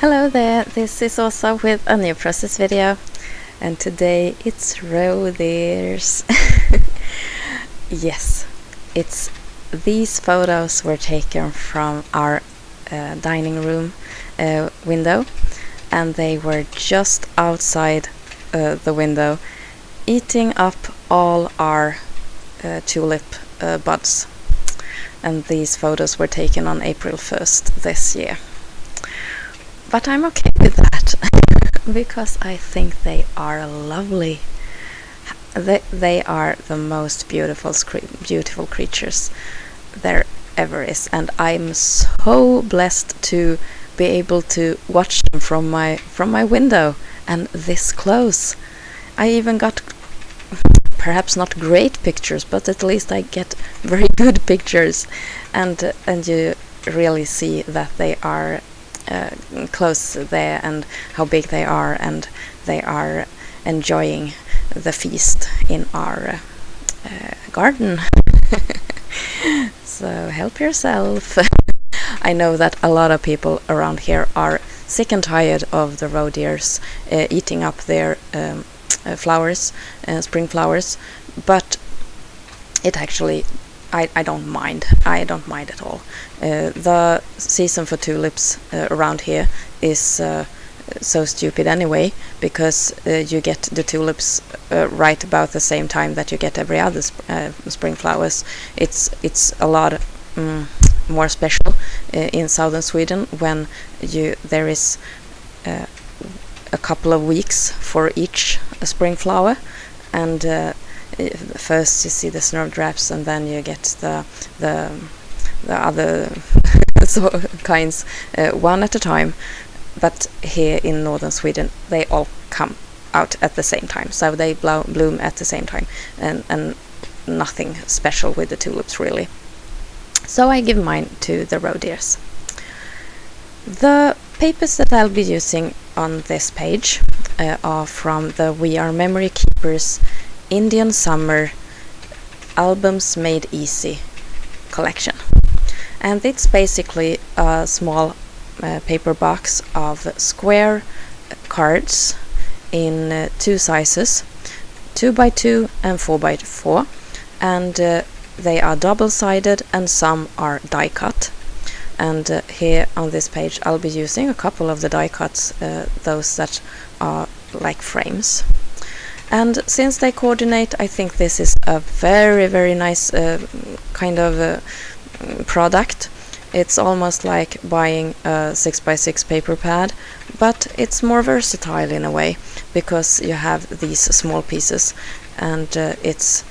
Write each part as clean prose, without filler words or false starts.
Hello there, this is Åsa with a new process video, and today it's reindeers. Yes, it's these photos were taken from our dining room window, and they were just outside the window eating up all our tulip buds, and these photos were taken on April 1st this year. But I'm okay with that because I think they are lovely. They are the most beautiful creatures there ever is, and I'm so blessed to be able to watch them from my window and this close. I even got perhaps not great pictures, but at least I get very good pictures, and you really see that they are close there and how big they are, and they are enjoying the feast in our garden. So help yourself. I know that a lot of people around here are sick and tired of the reindeers eating up their flowers, spring flowers, but it actually I don't mind. I don't mind at all. The season for tulips around here is so stupid anyway, because you get the tulips right about the same time that you get every other spring flowers. It's a lot more special in southern Sweden when there is a couple of weeks for each spring flower, and first you see the snowdrops, and then you get the other kinds one at a time. But here in northern Sweden they all come out at the same time, so they bloom at the same time, and nothing special with the tulips really. So I give mine to the reindeers. The papers that I'll be using on this page are from the We Are Memory Keepers Indian Summer Albums Made Easy collection, and it's basically a small paper box of square cards in two sizes, 2x2 and 4x4, and they are double-sided and some are die cut. And here on this page I'll be using a couple of the die cuts, those that are like frames. And since they coordinate, I think this is a very nice kind of product. It's almost like buying a 6x6 paper pad, but it's more versatile in a way, because you have these small pieces, and it's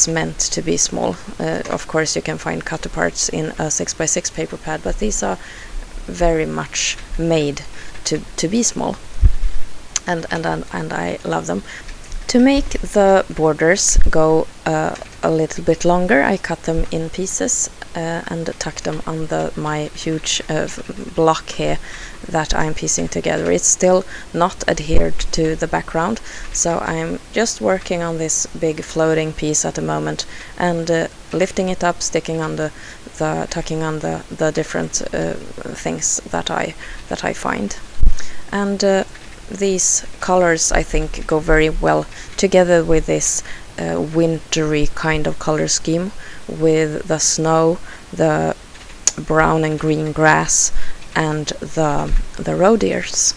meant to be small. Of course you can find cut parts in a 6x6 paper pad, but these are very much made to be small, and I love them. To make the borders go a little bit longer, I cut them in pieces and tuck them on my huge block here that I'm piecing together. It's still not adhered to the background, so I'm just working on this big floating piece at the moment, and lifting it up, sticking on tucking on the different things that I find. And these colors I think go very well together with this wintry kind of color scheme, with the snow, the brown and green grass, and the reindeers.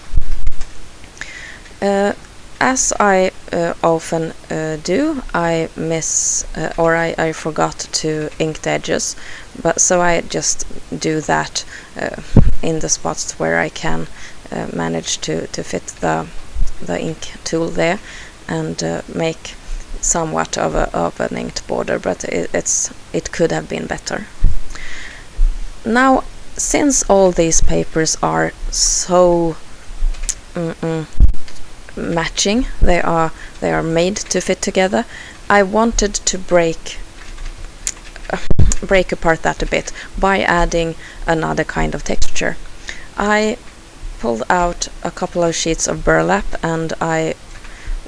As I often do, I miss or I forgot to ink the edges, but so I just do that in the spots where I can manage to fit the ink tool there, and make somewhat of an inked border, but it could have been better. Now, since all these papers are so matching, they are made to fit together, I wanted to break apart that a bit by adding another kind of texture. I pulled out a couple of sheets of burlap, and I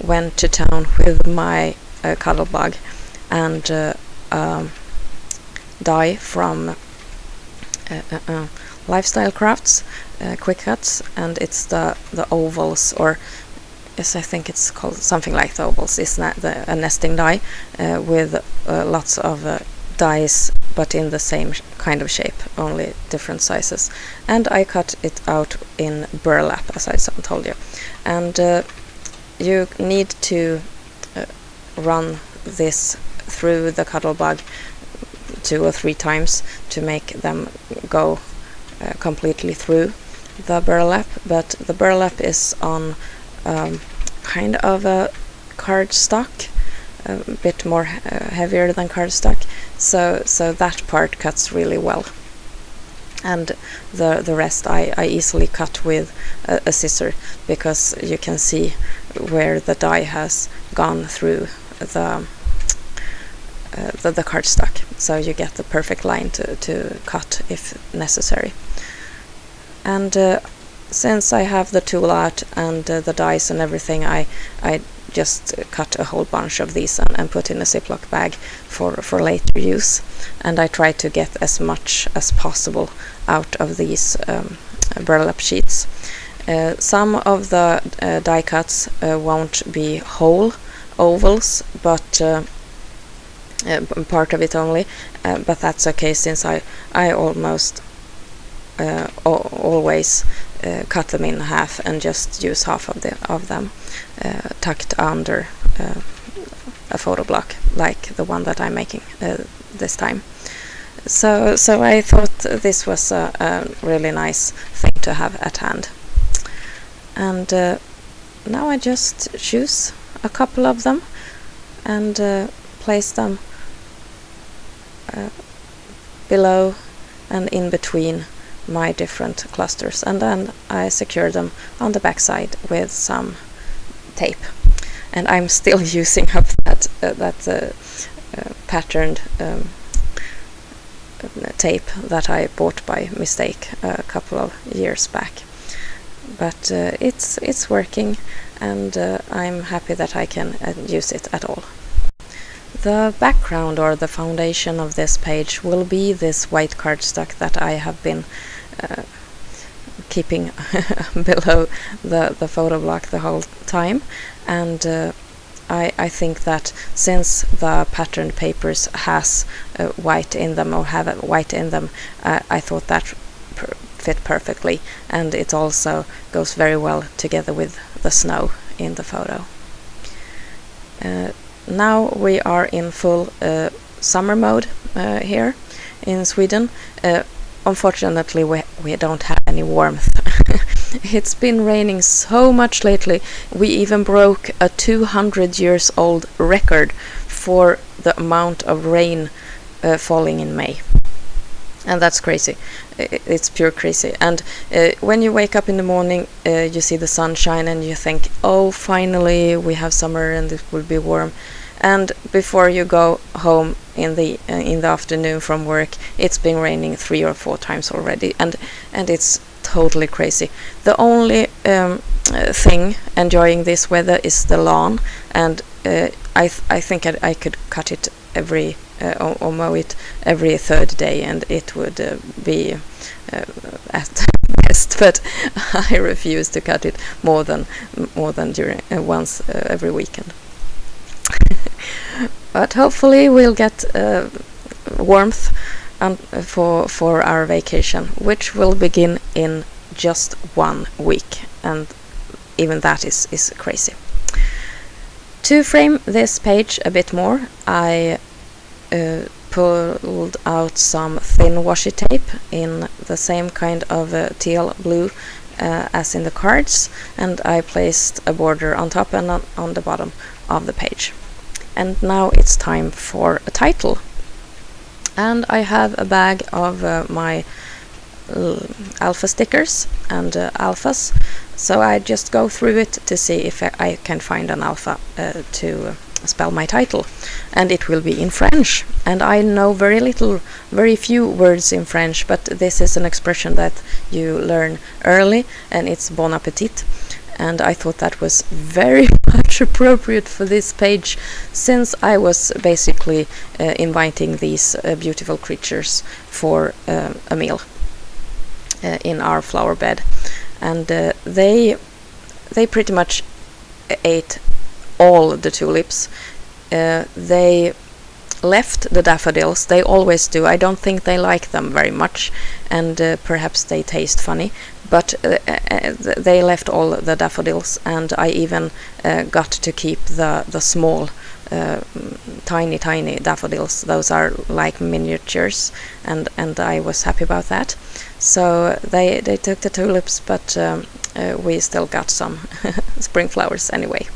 went to town with my cuddle bug and dye from Lifestyle Crafts, quick cuts, and it's the ovals, or yes, I think it's called something like the ovals. It's not a nesting die with lots of dies, but in the same kind of shape, only different sizes. And I cut it out in burlap, as I told you. And you need to run this through the cuddle bug 2 or 3 times to make them go completely through the burlap, but the burlap is on kind of a cardstock, a bit more heavier than cardstock, so that part cuts really well. And the rest I easily cut with a scissor, because you can see where the die has gone through the cardstock, so you get the perfect line to cut if necessary. And since I have the tool out and the dies and everything, I just cut a whole bunch of these and put in a Ziploc bag for later use. And I try to get as much as possible out of these burlap sheets. Some of the die cuts won't be whole ovals, but part of it only, but that's okay, since I almost always cut them in half and just use half of them tucked under a photo block, like the one that I'm making this time. So I thought this was a really nice thing to have at hand. And now I just choose a couple of them and place them below and in between my different clusters, and then I secure them on the back side with some tape. And I'm still using up that patterned tape that I bought by mistake a couple of years back, but it's working, and I'm happy that I can use it at all. The background or the foundation of this page will be this white cardstock that I have been keeping below the photo block the whole time. And I think that since the patterned papers has white in them, or have white in them, I thought that fit perfectly, and it also goes very well together with the snow in the photo. Now we are in full summer mode here in Sweden. Unfortunately, we don't have any warmth. It's been raining so much lately. We even broke a 200 years old record for the amount of rain falling in May. And that's crazy. It's pure crazy. And when you wake up in the morning, you see the sunshine and you think, oh, finally we have summer and it will be warm. And before you go home in the afternoon from work, it's been raining 3 or 4 times already, and it's totally crazy. The only thing enjoying this weather is the lawn, and I think I could cut it every or mow it every 3rd day, and it would be at best. But I refuse to cut it more than during once every weekend. But hopefully we'll get warmth for our vacation, which will begin in just 1 week, and even that is crazy. To frame this page a bit more, I pulled out some thin washi tape in the same kind of teal blue as in the cards, and I placed a border on top and on the bottom of the page. And now it's time for a title. And I have a bag of my alpha stickers and alphas, so I just go through it to see if I can find an alpha to spell my title, and it will be in French. And I know very few words in French, but this is an expression that you learn early, and it's bon appétit. And I thought that was very much appropriate for this page, since I was basically inviting these beautiful creatures for a meal in our flower bed. and they pretty much ate all the tulips. They left the daffodils. They always do. I don't think they like them very much, and perhaps they taste funny, but they left all the daffodils, and I even got to keep the small tiny daffodils. Those are like miniatures, and I was happy about that. So they took the tulips, but we still got some spring flowers anyway.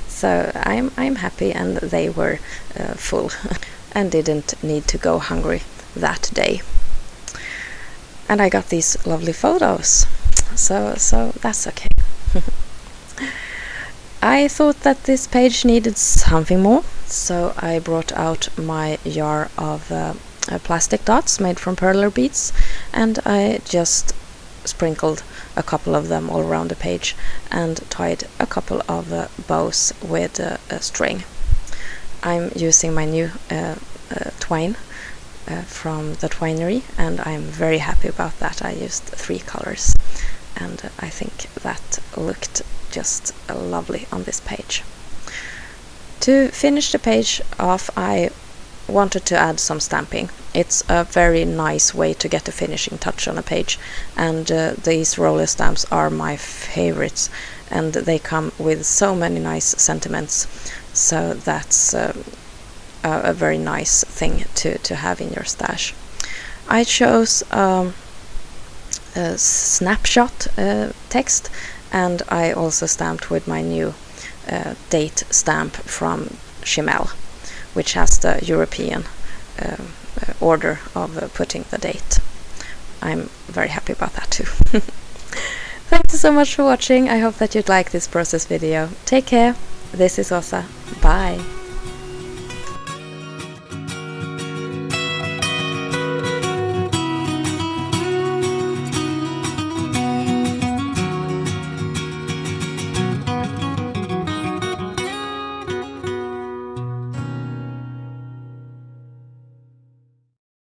So I'm happy, and they were full and didn't need to go hungry that day. And I got these lovely photos, so that's okay. I thought that this page needed something more, so I brought out my jar of plastic dots made from perler beads, and I just sprinkled a couple of them all around the page and tied a couple of bows with a string. I'm using my new twine from the twinery, and I'm very happy about that. I used 3 colors, and I think that looked just lovely on this page. To finish the page off, I wanted to add some stamping. It's a very nice way to get a finishing touch on a page, and these roller stamps are my favorites, and they come with so many nice sentiments, so that's a very nice thing to have in your stash. I chose a snapshot text, and I also stamped with my new date stamp from Chimel, which has the European order of putting the date. I'm very happy about that too. Thank you so much for watching. I hope that you'd like this process video. Take care. This is Åsa. Bye.